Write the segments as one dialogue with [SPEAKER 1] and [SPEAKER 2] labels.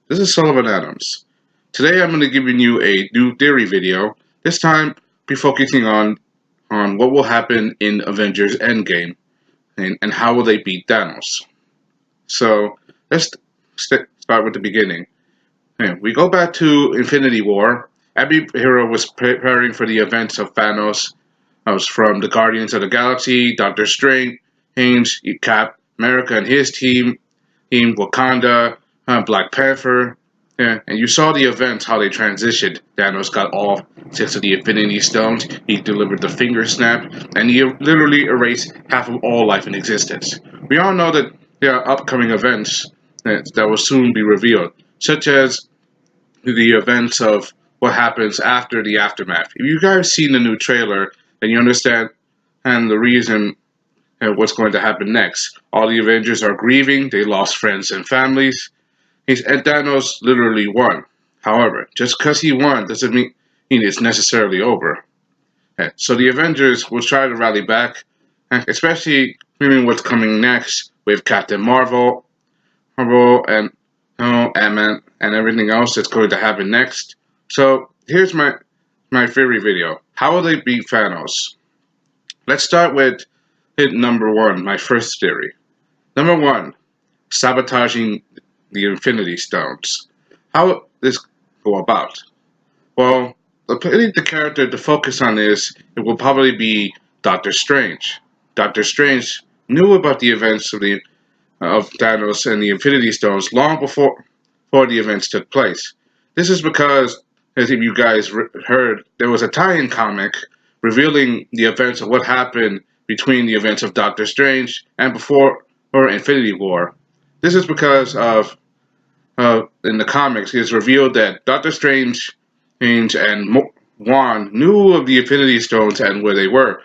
[SPEAKER 1] This is Sullivan Adams. Today I'm going to give you a new theory video. This time be focusing on what will happen in Avengers Endgame and how will they beat Thanos. So let's start with the beginning. We go back to Infinity War. Every hero was preparing for the events of Thanos. I was from the Guardians of the Galaxy, Doctor Strange, Cap, America and his team Wakanda, Black Panther. Yeah, and you saw the events, how they transitioned. Thanos got all six of the Infinity Stones. He delivered the finger snap, and he literally erased half of all life in existence. We all know that there are upcoming events that will soon be revealed, such as the events of what happens after the aftermath. If you guys seen the new trailer, then you understand and the reason and what's going to happen next. All the Avengers are grieving, they lost friends and families. And Thanos literally won. However, just because he won doesn't mean it's necessarily over. So the Avengers will try to rally back, especially knowing what's coming next with Captain Marvel and Ant-Man and everything else that's going to happen next. So here's my theory video. How will they beat Thanos? Let's start with number one, my first theory. Number one, sabotaging the Infinity Stones. How will this go about? Well, the character to focus on is it will probably be Doctor Strange. Doctor Strange knew about the events of Thanos and the Infinity Stones long before the events took place. This is because, as if you guys heard, there was a tie-in comic revealing the events of what happened between the events of Doctor Strange and before or Infinity War. This is because of in the comics, it's revealed that Doctor Strange and Wand knew of the Infinity Stones and where they were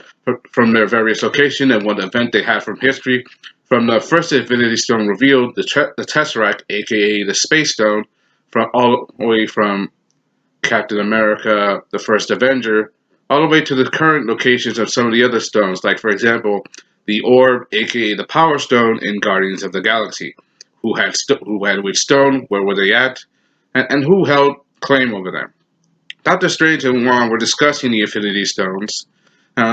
[SPEAKER 1] from their various locations and what event they had from history. From the first Infinity Stone revealed, the Tesseract, aka the Space Stone, from all the way from Captain America, the first Avenger, all the way to the current locations of some of the other stones, like for example, the Orb, aka the Power Stone in Guardians of the Galaxy. Who had which stone, where were they at, and who held claim over them. Doctor Strange and Wong were discussing the Infinity Stones,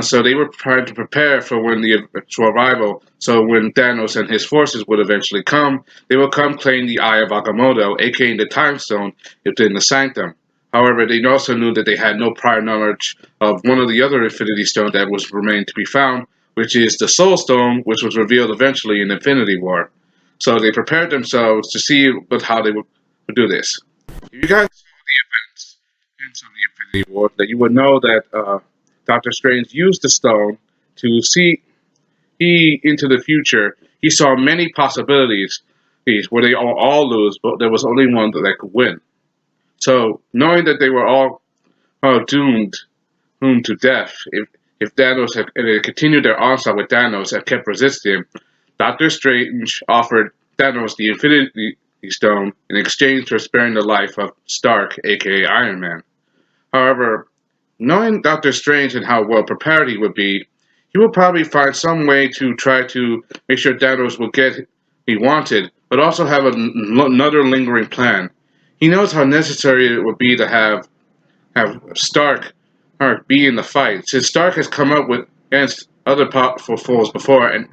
[SPEAKER 1] so they were trying to prepare for when the eventual arrival. So when Thanos and his forces would eventually come, they would come claim the Eye of Agamotto, aka the Time Stone, within the Sanctum. However, they also knew that they had no prior knowledge of one of the other Infinity Stones that was remained to be found, which is the Soul Stone, which was revealed eventually in Infinity War. So they prepared themselves to see how they would do this. If you guys saw the events of the Infinity War, that you would know that Doctor Strange used the stone to see into the future. He saw many possibilities where they all lose, but there was only one that could win. So knowing that they were all doomed to death, if Thanos had continued their onslaught with Thanos and kept resisting him, Doctor Strange offered Thanos the Infinity Stone in exchange for sparing the life of Stark, aka Iron Man. However, knowing Doctor Strange and how well prepared he would be, he would probably find some way to try to make sure Thanos would get what he wanted, but also have another lingering plan. He knows how necessary it would be to have Stark be in the fight, since Stark has come up against other powerful foes before, and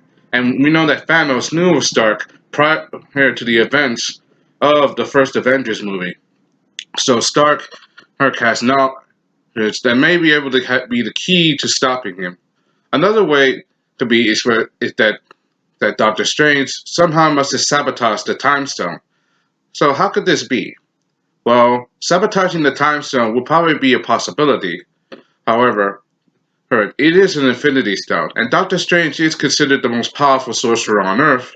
[SPEAKER 1] we know that Thanos knew of Stark prior to the events of the first Avengers movie. So Stark has knowledge that may be able to be the key to stopping him. Another way to be is that Doctor Strange somehow must have sabotaged the Time Stone. So how could this be? Well, sabotaging the Time Stone would probably be a possibility. However, it is an Infinity Stone, and Doctor Strange is considered the most powerful sorcerer on Earth.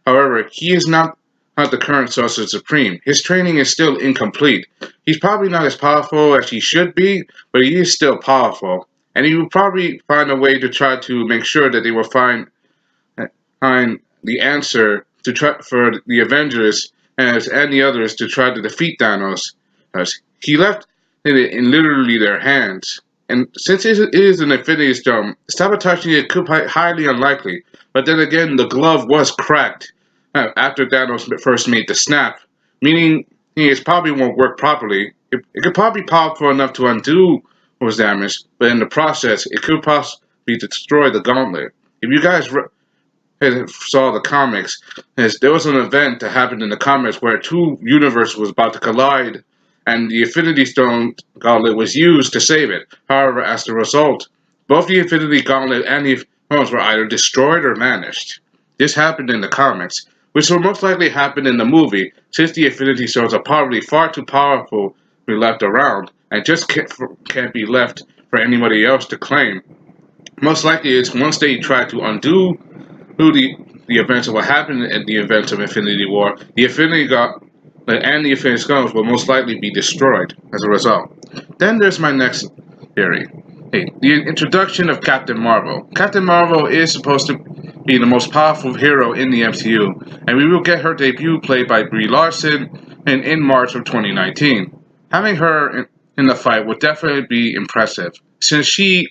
[SPEAKER 1] However, he is not the current Sorcerer Supreme. His training is still incomplete. He's probably not as powerful as he should be, but he is still powerful. And he will probably find a way to try to make sure that they will find the answer for the Avengers and the others to try to defeat Thanos. As he left it in literally their hands. And since it is an Infinity Stone, sabotaging it could be highly unlikely. But then again, the glove was cracked after Thanos first made the snap, meaning it probably won't work properly. It could probably be powerful enough to undo what was damaged, but in the process, it could possibly destroy the gauntlet. If you guys saw the comics, there was an event that happened in the comics where two universes was about to collide, and the Infinity Stone gauntlet was used to save it. However, as a result, both the Infinity Gauntlet and the Stones were either destroyed or vanished. This happened in the comics, which will most likely happen in the movie, since the Infinity Stones are probably far too powerful to be left around, and just can't be left for anybody else to claim. Most likely, it's once they try to undo through the events of what happened at the events of Infinity War, the Infinity God and the Infinity Stones will most likely be destroyed as a result. Then there's my next theory. Hey, the introduction of Captain Marvel. Captain Marvel is supposed to be the most powerful hero in the MCU, and we will get her debut played by Brie Larson in March of 2019. Having her in the fight would definitely be impressive, since she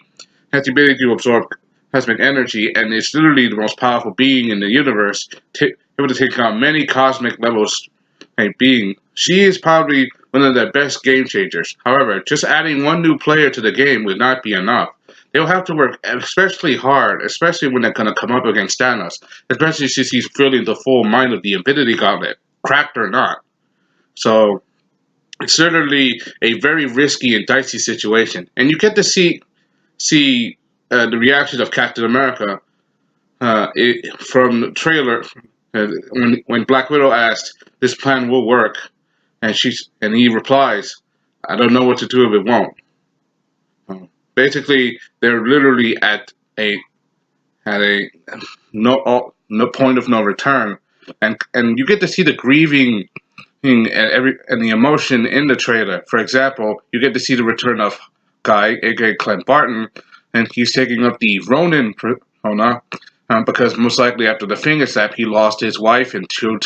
[SPEAKER 1] has the ability to absorb cosmic energy and is literally the most powerful being in the universe, able to take on many cosmic levels being. She is probably one of the best game changers. However, just adding one new player to the game would not be enough. They'll have to work especially hard, especially when they're going to come up against Thanos, especially since he's feeling the full mind of the Infinity Gauntlet, cracked or not. So, it's certainly a very risky and dicey situation. And you get to see the reaction of Captain America from the trailer when Black Widow asked, "This plan will work," and he replies, "I don't know what to do if it won't." Basically, they're literally at a no point of no return, and you get to see the grieving and the emotion in the trailer. For example, you get to see the return of Guy, aka Clint Barton, and he's taking up the Ronin persona because most likely after the finger snap, he lost his wife and two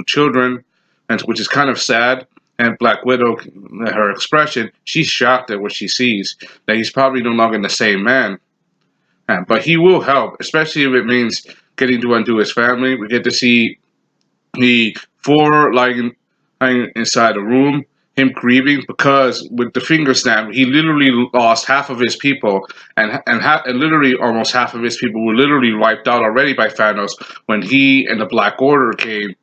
[SPEAKER 1] children, and which is kind of sad. And Black Widow, her expression, she's shocked at what she sees. That he's probably no longer the same man. But he will help, especially if it means getting to undo his family. We get to see the four lying inside a room, him grieving because with the finger snap, he literally lost half of his people, and literally almost half of his people were literally wiped out already by Thanos when he and the Black Order came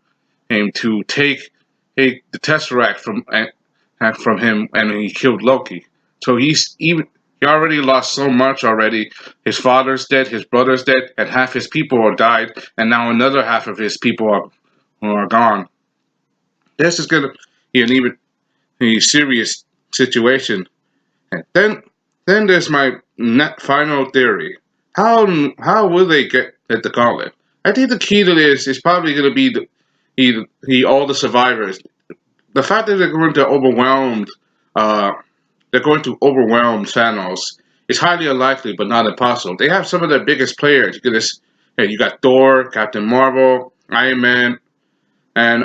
[SPEAKER 1] to take the Tesseract from him, and he killed Loki. So he already lost so much already. His father's dead, his brother's dead, and half his people are died, and now another half of his people are gone. This is gonna be an even a serious situation. And then there's my final theory. How will they get at the gauntlet? I think the key to this is probably going to be all the survivors. The fact that they're going to overwhelm Thanos is highly unlikely, but not impossible. They have some of their biggest players. You got Thor, Captain Marvel, Iron Man, and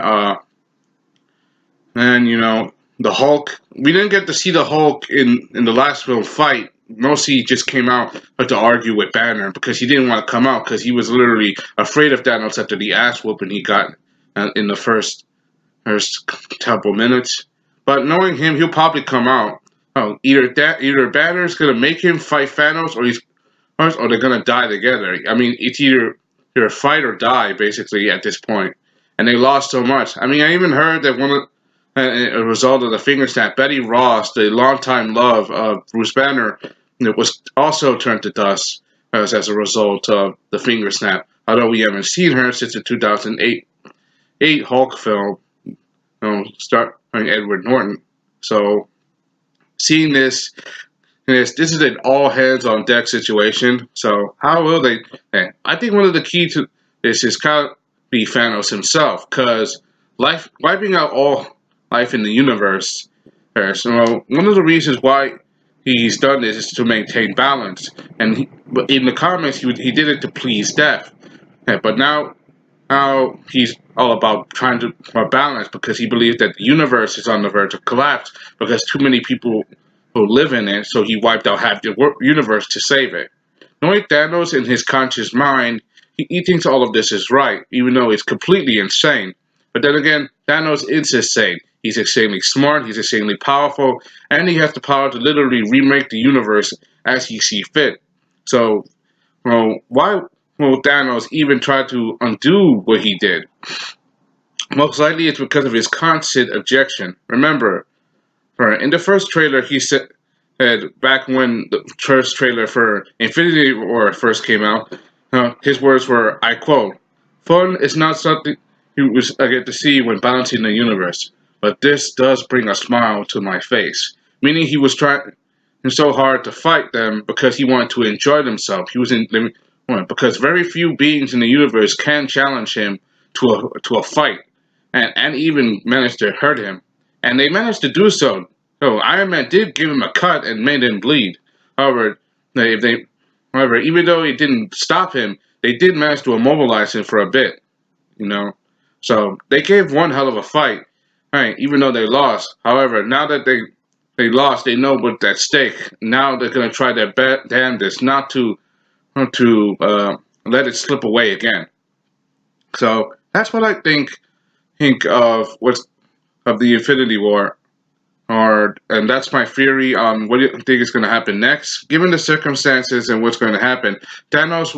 [SPEAKER 1] the Hulk. We didn't get to see the Hulk in the last film fight. Mostly he just came out to argue with Banner because he didn't want to come out because he was literally afraid of Thanos after the ass whooping he got in the first couple minutes. But knowing him, he'll probably come out. Either Banner's gonna make him fight Thanos, or they're gonna die together. I mean, it's either fight or die basically at this point. And they lost so much. I mean, I even heard that a result of the finger snap, Betty Ross, the longtime love of Bruce Banner, was also turned to dust as a result of the finger snap. Although we haven't seen her since the 2008 Hulk film, starring Edward Norton. So seeing this is an all hands on deck situation. So how will they? I think one of the key to this is kind of be Thanos himself, because wiping out all life in the universe. So one of the reasons why he's done this is to maintain balance, but in the comics he did it to please Death. But now he's all about trying to balance because he believes that the universe is on the verge of collapse because too many people who live in it. So he wiped out half the universe to save it. Knowing Thanos in his conscious mind, he thinks all of this is right, even though it's completely insane. But then again, Thanos is insane. He's extremely smart, he's extremely powerful, and he has the power to literally remake the universe as he sees fit. So, why will Thanos even try to undo what he did? Most likely it's because of his constant objection. Remember, in the first trailer, he said back when the first trailer for Infinity War first came out, his words were, I quote, "Fun is not something I get to see when balancing the universe, but this does bring a smile to my face." Meaning he was trying so hard to fight them because he wanted to enjoy himself. He was because very few beings in the universe can challenge him to a fight and even manage to hurt him. And they managed to do so. So Iron Man did give him a cut and made him bleed. However, if they, however, even though it didn't stop him, they did manage to immobilize him for a bit. You know, so they gave one hell of a fight, right? Even though they lost. However, now that they lost, they know what's at stake. Now they're gonna try their damnedest not to let it slip away again. So that's what I think of what's of the Infinity War. And that's my theory on what do you think is going to happen next. Given the circumstances and what's going to happen, Thanos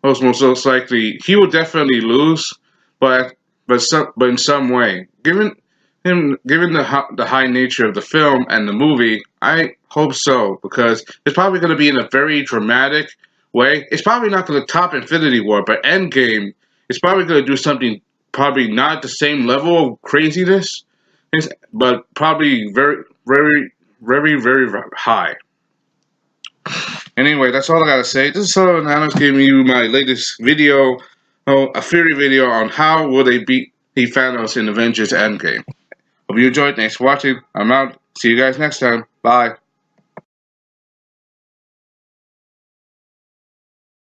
[SPEAKER 1] most likely he will definitely lose, but in some way, given the high nature of the film and the movie, I hope so because it's probably going to be in a very dramatic way. It's probably not going to top Infinity War, but Endgame is probably going to do something probably not at the same level of craziness but probably very high. Anyway, that's all I gotta say. This is Sellavin. I'm giving you my latest video, a theory video on how will they beat Thanos in Avengers Endgame. Hope you enjoyed. Thanks for watching. I'm out. See you guys next time. Bye.